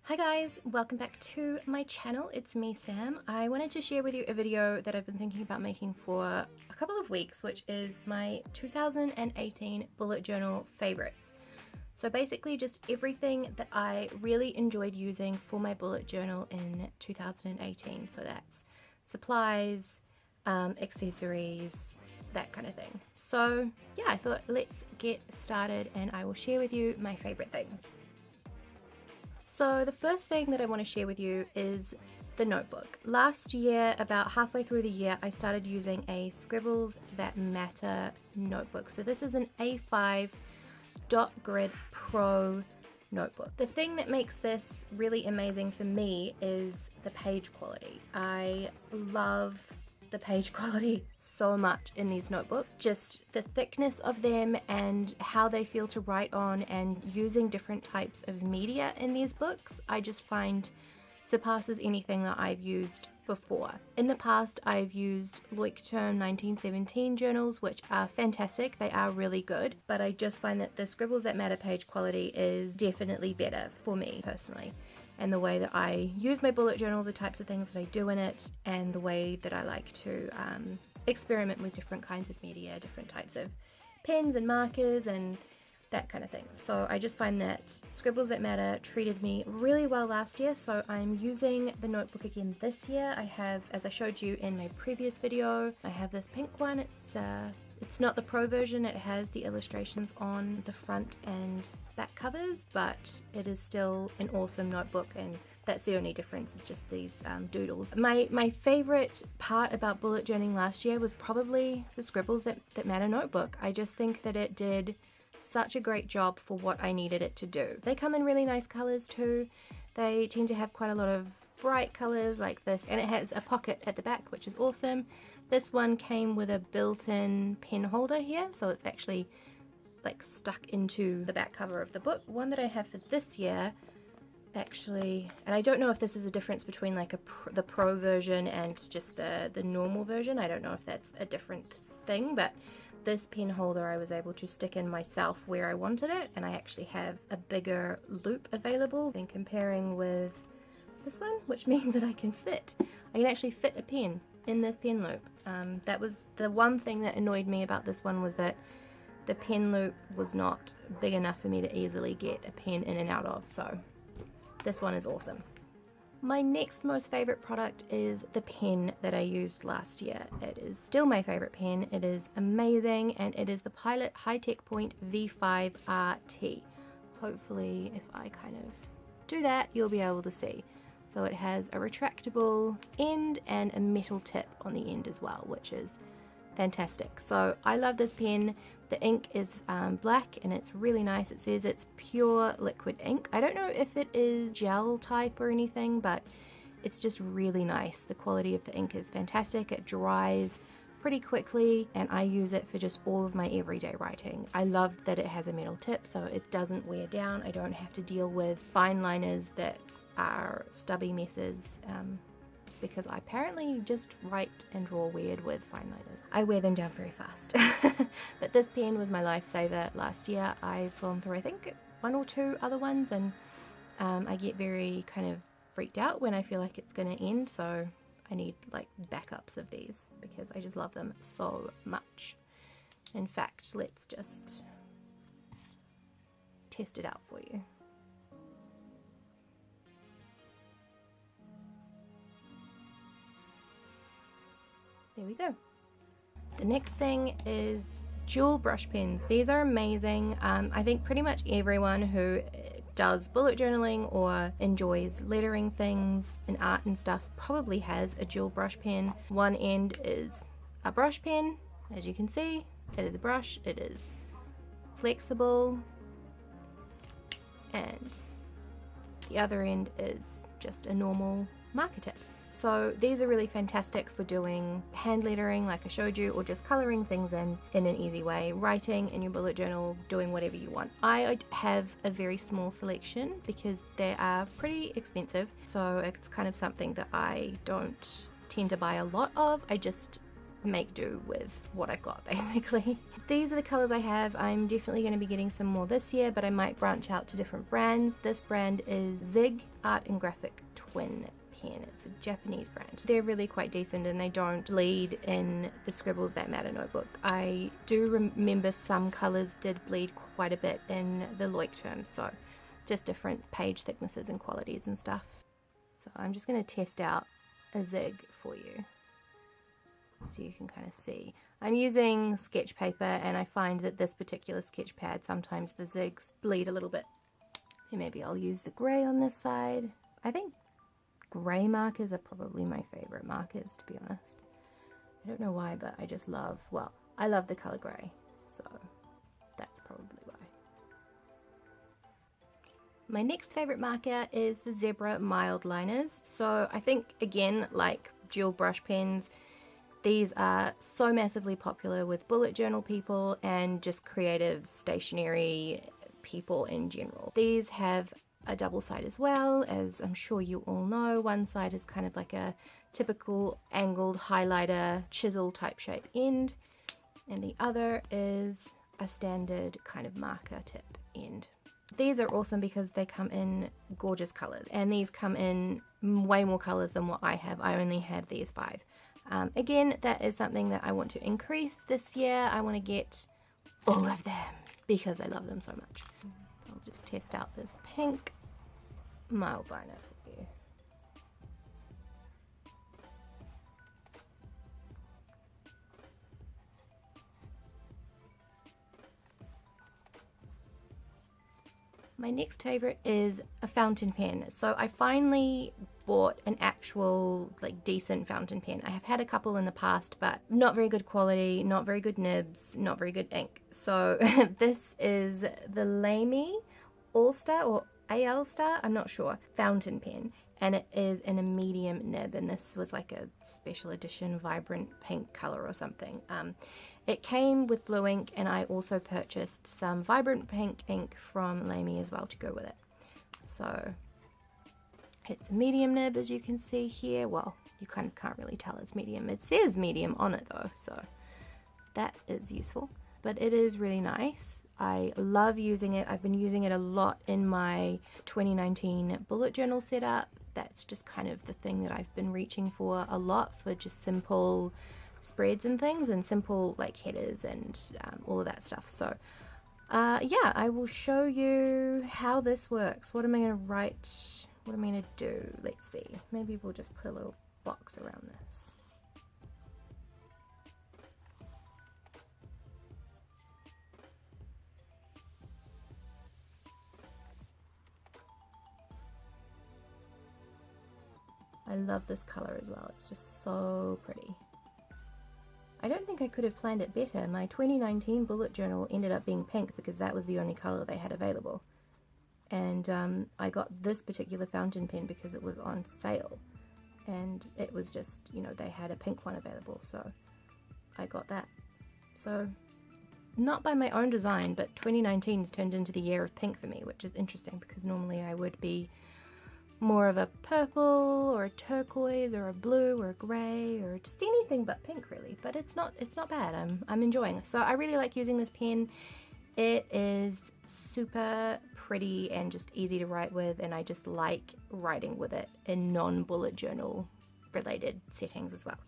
Hi guys, welcome back to my channel. It's me, Sam. I wanted to share with you a video that I've been thinking about making for a couple of weeks, which is my 2018 bullet journal favorites. So basically just everything that I really enjoyed using for my bullet journal in 2018. So that's supplies, accessories, that kind of thing. So yeah, I thought let's get started and I will share with you my favorite things. So the first thing that I want to share with you is the notebook. Last year, about halfway through the year, I started using a Scribbles That Matter notebook. So this is an A5 dot grid pro notebook. The thing that makes this really amazing for me is the page quality. I love the page quality so much in these notebooks, just the thickness of them and how they feel to write on, and using different types of media in these books I just find surpasses anything that I've used before. In the past I've used Leuchtturm 1917 journals, which are fantastic, they are really good, but I just find that the Scribbles That Matter page quality is definitely better for me personally, and the way that I use my bullet journal, the types of things that I do in it, and the way that I like to experiment with different kinds of media, different types of pens and markers and that kind of thing. So I just find that Scribbles That Matter treated me really well last year, so I'm using the notebook again this year. I have, as I showed you in my previous video, I have this pink one. It's not the pro version, it has the illustrations on the front and back covers, but it is still an awesome notebook, and that's the only difference, is just these doodles. My favorite part about bullet journaling last year was probably the Scribbles That Matter notebook. I just think that it did such a great job for what I needed it to do. They come in really nice colors too. They tend to have quite a lot of bright colors like this, and it has a pocket at the back, which is awesome. This one came with a built-in pen holder here, so it's actually like stuck into the back cover of the book. One that I have for this year actually, and I don't know if this is a difference between like the pro version and just the normal version. I don't know if that's a different thing, but this pen holder I was able to stick in myself where I wanted it, and I actually have a bigger loop available than comparing with this one, which means that I can actually fit a pen in this pen loop. That was the one thing that annoyed me about this one, was that the pen loop was not big enough for me to easily get a pen in and out of, so this one is awesome. My next most favorite product is the pen that I used last year. It is still my favorite pen. It is amazing, and it is the Pilot High-Tech Point V5 RT. Hopefully if I kind of do that you'll be able to see. So it has a retractable end and a metal tip on the end as well, which is fantastic. So I love this pen. The ink is black and it's really nice. It says it's pure liquid ink. I don't know if it is gel type or anything, but it's just really nice. The quality of the ink is fantastic. It dries pretty quickly, and I use it for just all of my everyday writing. I love that it has a metal tip, so it doesn't wear down. I don't have to deal with fine liners that are stubby messes, because I apparently just write and draw weird with fine liners. I wear them down very fast. But this pen was my lifesaver last year. I've gone through I think 1 or 2 other ones, and I get very kind of freaked out when I feel like it's gonna end, so I need like backups of these because I just love them so much. In fact, let's just test it out for you. There we go. The next thing is dual brush pens. These are amazing. I think pretty much everyone who does bullet journaling or enjoys lettering things and art and stuff probably has a dual brush pen. One end is a brush pen, as you can see. It is a brush, it is flexible, and the other end is just a normal marker tip. So these are really fantastic for doing hand lettering like I showed you, or just colouring things in an easy way, writing in your bullet journal, doing whatever you want. I have a very small selection because they are pretty expensive, so it's kind of something that I don't tend to buy a lot of. I just make do with what I've got basically. These are the colors I have. I'm definitely going to be getting some more this year, but I might branch out to different brands. This brand is Zig Art and Graphic Twin Pen. It's a Japanese brand. They're really quite decent and they don't bleed in the Scribbles That Matter notebook. I do remember some colors did bleed quite a bit in the Loic term, so just different page thicknesses and qualities and stuff. So I'm just going to test out a Zig for you so you can kind of see. I'm using sketch paper and I find that this particular sketch pad, sometimes the Zigs bleed a little bit. And maybe I'll use the grey on this side. I think grey markers are probably my favourite markers, to be honest. I don't know why, but I just love, well, I love the colour grey, so that's probably why. My next favourite marker is the Zebra Mild Liners. So I think, again, like dual brush pens, these are so massively popular with bullet journal people and just creative stationery people in general. These have a double side as well, as I'm sure you all know. One side is kind of like a typical angled highlighter chisel type shape end, and the other is a standard kind of marker tip end. These are awesome because they come in gorgeous colors, and these come in way more colors than what I have. I only have these 5. Again, that is something that I want to increase this year. I want to get all of them because I love them so much. I'll just test out this pink mild liner for you. My next favorite is a fountain pen. So I finally bought an actual like decent fountain pen. I have had a couple in the past, but not very good quality, not very good nibs, not very good ink. So this is the Lamy All-Star or AL-Star, I'm not sure, fountain pen, and it is in a medium nib, and this was like a special edition vibrant pink color or something. It came with blue ink, and I also purchased some vibrant pink ink from Lamy as well to go with it. So it's a medium nib, as you can see here. Well, you kind of can't really tell it's medium. It says medium on it though, so that is useful. But it is really nice. I love using it. I've been using it a lot in my 2019 bullet journal setup. That's just kind of the thing that I've been reaching for a lot, for just simple spreads and things, and simple like headers and all of that stuff. So yeah, I will show you how this works. What am I going to write? What am I going to do? Let's see. Maybe we'll just put a little box around this. I love this color as well. It's just so pretty. I don't think I could have planned it better. My 2019 bullet journal ended up being pink because that was the only color they had available. And I got this particular fountain pen because it was on sale. And it was just, you know, they had a pink one available, so I got that. So, not by my own design, but 2019's turned into the year of pink for me, which is interesting because normally I would be more of a purple or a turquoise or a blue or a grey or just anything but pink really, but it's not bad. I'm enjoying it. So I really like using this pen. It is super pretty and just easy to write with, and I just like writing with it in non-bullet journal related settings as well.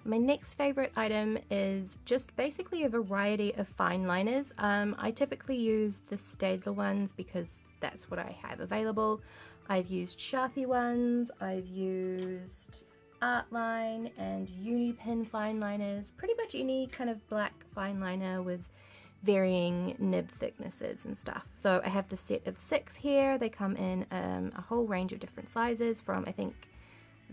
My next favorite item is just basically a variety of fine liners. I typically use the Staedtler ones because that's what I have available. I've used Sharpie ones, I've used Artline and Unipin fine liners, pretty much any kind of black fine liner with varying nib thicknesses and stuff. So I have the set of 6 here. They come in a whole range of different sizes from I think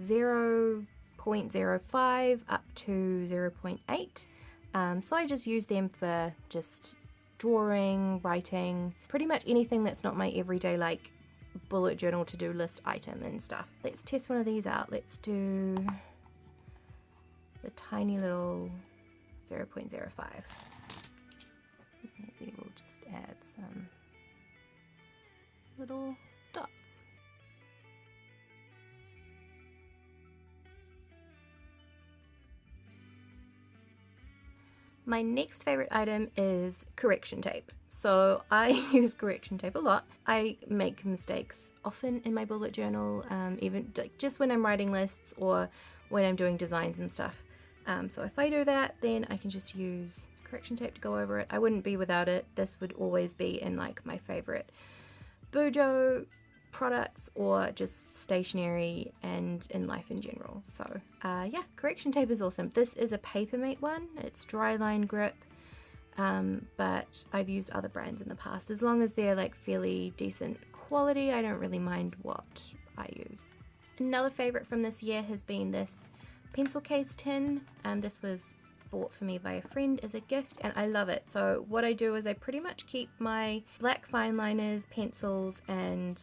0.05 up to 0.8. So I just use them for just drawing, writing, pretty much anything that's not my everyday like bullet journal to-do list item and stuff. Let's test one of these out. Let's do the tiny little 0.05. Maybe we'll just add some little dots. My next favorite item is correction tape. So I use correction tape a lot. I make mistakes often in my bullet journal, even just when I'm writing lists or when I'm doing designs and stuff. So if I do that, then I can just use correction tape to go over it. I wouldn't be without it. This would always be in like my favorite Bujo products or just stationery and in life in general. So yeah, correction tape is awesome. This is a Papermate one. It's dry line grip, but I've used other brands in the past. As long as they're like fairly decent quality, I don't really mind what I use. Another favorite from this year has been this pencil case tin. This was bought for me by a friend as a gift and I love it. So what I do is I pretty much keep my black fine liners, pencils and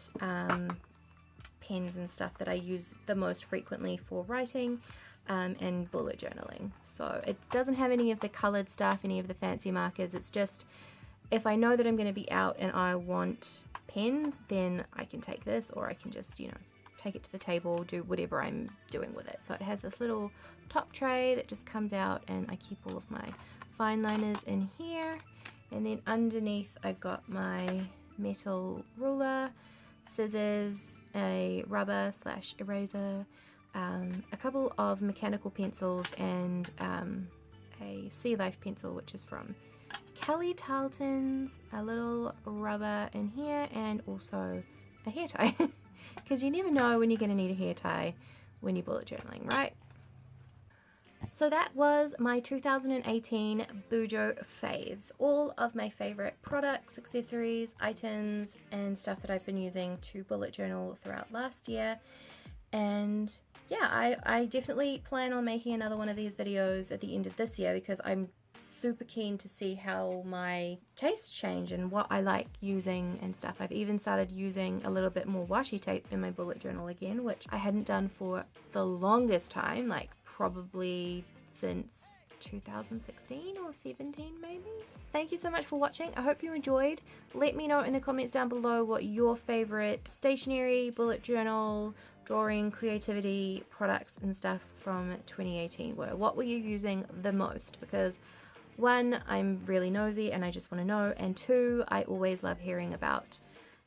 pens and stuff that I use the most frequently for writing and bullet journaling. So it doesn't have any of the colored stuff, any of the fancy markers. It's just if I know that I'm going to be out and I want pens, then I can take this, or I can just, you know, take it to the table, do whatever I'm doing with it. So it has this little top tray that just comes out and I keep all of my fine liners in here, and then underneath I've got my metal ruler, scissors, a rubber / eraser, a couple of mechanical pencils and a Sea Life pencil which is from Kelly Tarleton's, a little rubber in here, and also a hair tie. Because you never know when you're going to need a hair tie when you're bullet journaling, right? So that was my 2018 Bujo faves. All of my favorite products, accessories, items, and stuff that I've been using to bullet journal throughout last year. And yeah, I definitely plan on making another one of these videos at the end of this year because I'm super keen to see how my tastes change and what I like using and stuff. I've even started using a little bit more washi tape in my bullet journal again, which I hadn't done for the longest time, like probably since 2016 or 17 maybe. Thank you so much for watching. I hope you enjoyed. Let me know in the comments down below what your favorite stationery, bullet journal, drawing, creativity products and stuff from 2018 were. What were you using the most? Because one, I'm really nosy and I just want to know, and two, I always love hearing about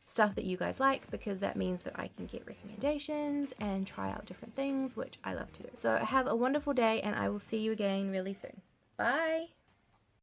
stuff that you guys like because that means that I can get recommendations and try out different things, which I love to do. So have a wonderful day and I will see you again really soon. Bye!